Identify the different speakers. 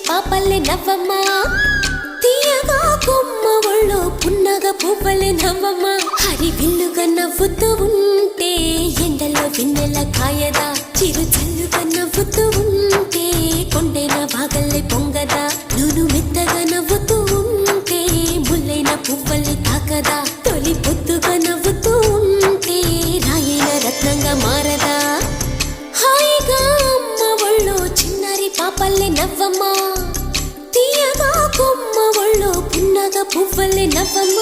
Speaker 1: పాపల్లే నవ్వమ్మ తీయగా కొమ్మ ఒళ్ళో పున్నగ పువ్వలే నవ్వమ్మ హరి విల్లుగా నవ్వుతూ ఉంటే ఎండలో వెన్నెల కాయదా చిరు చల్లుగా నవ్వుతూ ఉంటే కొండైన భాగల్లే పొంగదా నూను మెత్తగా నవ్వుతూ ఉంటే ముల్లైన పువ్వల్ని తాకదా తొలి పొద్దుగా నవ్వుతూ ఉంటే రాయైన రత్నంగా మారదా హాయిగా అమ్మ ఒళ్ళో చిన్నారి పాపల్లే నవ్వమ్మ తీయగా కొమ్మ ఒళ్ళో పున్నగ పువ్వలే నవ్వమ్మ